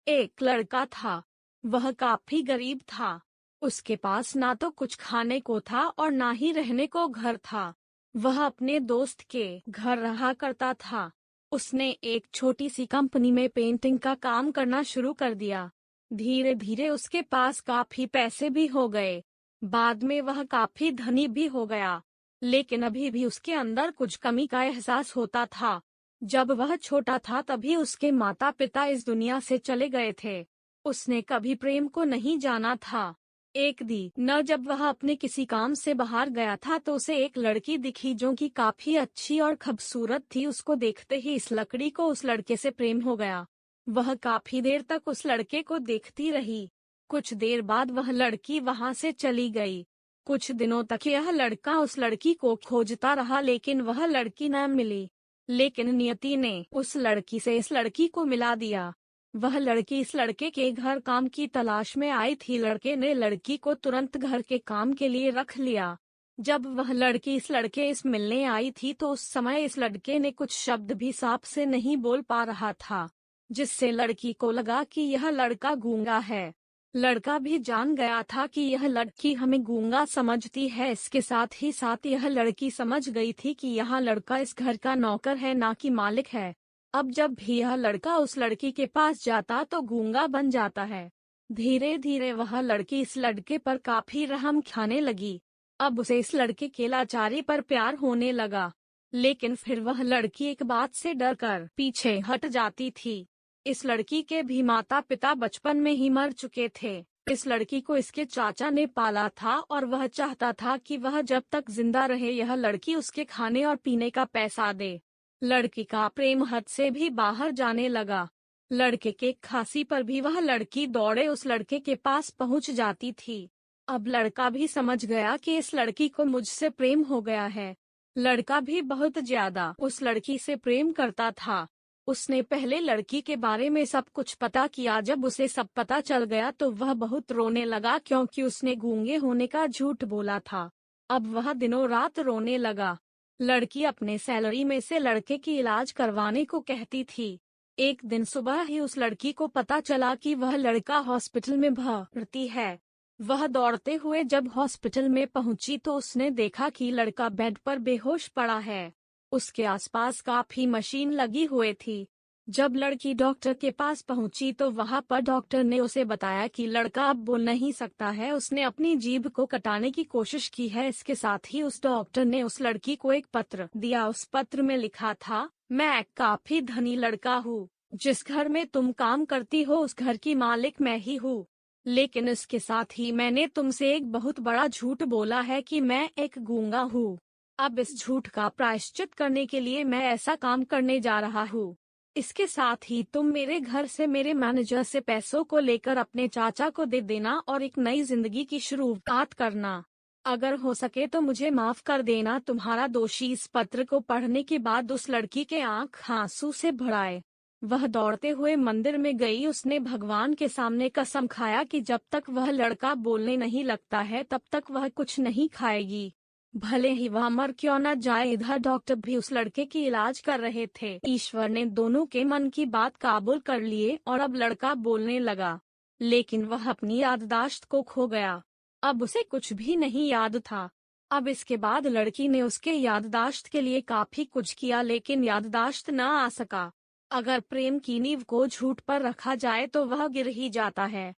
एक लड़का था। वह काफी गरीब था। उसके पास ना तो कुछ खाने को था और ना ही रहने को घर था। वह अपने दोस्त के घर रहा करता था। उसने एक छोटी सी कंपनी में पेंटिंग का काम करना शुरू कर दिया। धीरे धीरे उसके पास काफी पैसे भी हो गए। बाद में वह काफी धनी भी हो गया। लेकिन अभी भी उसके अंदर कुछ कमी का एहसास होता था। जब वह छोटा था तभी उसके माता पिता इस दुनिया से चले गए थे। उसने कभी प्रेम को नहीं जाना था। एक दिन जब वह अपने किसी काम से बाहर गया था तो उसे एक लड़की दिखी जो कि काफी अच्छी और खूबसूरत थी। उसको देखते ही इस लड़की को उस लड़के से प्रेम हो गया। वह काफी देर तक उस लड़के को देखती रही। कुछ देर बाद वह लड़की वहां से चली गई। कुछ दिनों तक यह लड़का उस लड़की को खोजता रहा लेकिन वह लड़की न मिली। लेकिन नियति ने उस लड़की से इस लड़की को मिला दिया। वह लड़की इस लड़के के घर काम की तलाश में आई थी। लड़के ने लड़की को तुरंत घर के काम के लिए रख लिया। जब वह लड़की इस लड़के इस मिलने आई थी तो उस समय इस लड़के ने कुछ शब्द भी साफ से नहीं बोल पा रहा था, जिससे लड़की को लगा कि यह लड़का गूंगा है। लड़का भी जान गया था कि यह लड़की हमें गूंगा समझती है। इसके साथ ही साथ यह लड़की समझ गई थी कि यह लड़का इस घर का नौकर है, ना कि मालिक है। अब जब भी यह लड़का उस लड़की के पास जाता तो गूंगा बन जाता है। धीरे धीरे वह लड़की इस लड़के पर काफी रहम खाने लगी। अब उसे इस लड़के के लाचारी पर प्यार होने लगा। लेकिन फिर वह लड़की एक बात से डरकर पीछे हट जाती थी। इस लड़की के भी माता पिता बचपन में ही मर चुके थे। इस लड़की को इसके चाचा ने पाला था और वह चाहता था कि वह जब तक जिंदा रहे यह लड़की उसके खाने और पीने का पैसा दे। लड़की का प्रेम हद से भी बाहर जाने लगा। लड़के के खांसी पर भी वह लड़की दौड़े उस लड़के के पास पहुंच जाती थी। अब लड़का भी समझ गया कि इस लड़की को मुझसे प्रेम हो गया है। लड़का भी बहुत ज्यादा उस लड़की से प्रेम करता था। उसने पहले लड़की के बारे में सब कुछ पता किया। जब उसे सब पता चल गया तो वह बहुत रोने लगा क्योंकि उसने गूंगे होने का झूठ बोला था। अब वह दिनों रात रोने लगा। लड़की अपने सैलरी में से लड़के की इलाज करवाने को कहती थी। एक दिन सुबह ही उस लड़की को पता चला कि वह लड़का हॉस्पिटल में भर्ती है। वह दौड़ते हुए जब हॉस्पिटल में पहुंची तो उसने देखा कि लड़का बेड पर बेहोश पड़ा है। उसके आसपास काफी मशीन लगी हुई थी। जब लड़की डॉक्टर के पास पहुंची तो वहां पर डॉक्टर ने उसे बताया कि लड़का अब बोल नहीं सकता है। उसने अपनी जीभ को कटाने की कोशिश की है। इसके साथ ही उस डॉक्टर ने उस लड़की को एक पत्र दिया। उस पत्र में लिखा था, मैं काफी धनी लड़का हूँ। जिस घर में तुम काम करती हो उस घर की मालिक मैं ही हूँ। लेकिन इसके साथ ही मैंने तुमसे एक बहुत बड़ा झूठ बोला है कि मैं एक गूंगा हूँ। अब इस झूठ का प्रायश्चित करने के लिए मैं ऐसा काम करने जा रहा हूँ। इसके साथ ही तुम मेरे घर से मेरे मैनेजर से पैसों को लेकर अपने चाचा को दे देना और एक नई जिंदगी की शुरुआत करना। अगर हो सके तो मुझे माफ कर देना। तुम्हारा दोषी। इस पत्र को पढ़ने के बाद उस लड़की के आंख आंसू से भर आए। वह दौड़ते हुए मंदिर में गई। उसने भगवान के सामने कसम खाया कि जब तक वह लड़का बोलने नहीं लगता है तब तक वह कुछ नहीं खाएगी, भले ही वह मर क्यों न जाए। इधर डॉक्टर भी उस लड़के की इलाज कर रहे थे। ईश्वर ने दोनों के मन की बात काबूल कर लिए और अब लड़का बोलने लगा। लेकिन वह अपनी याददाश्त को खो गया। अब उसे कुछ भी नहीं याद था। अब इसके बाद लड़की ने उसके याददाश्त के लिए काफी कुछ किया लेकिन याददाश्त न आ सका। अगर प्रेम की नींव को झूठ पर रखा जाए तो वह गिर ही जाता है।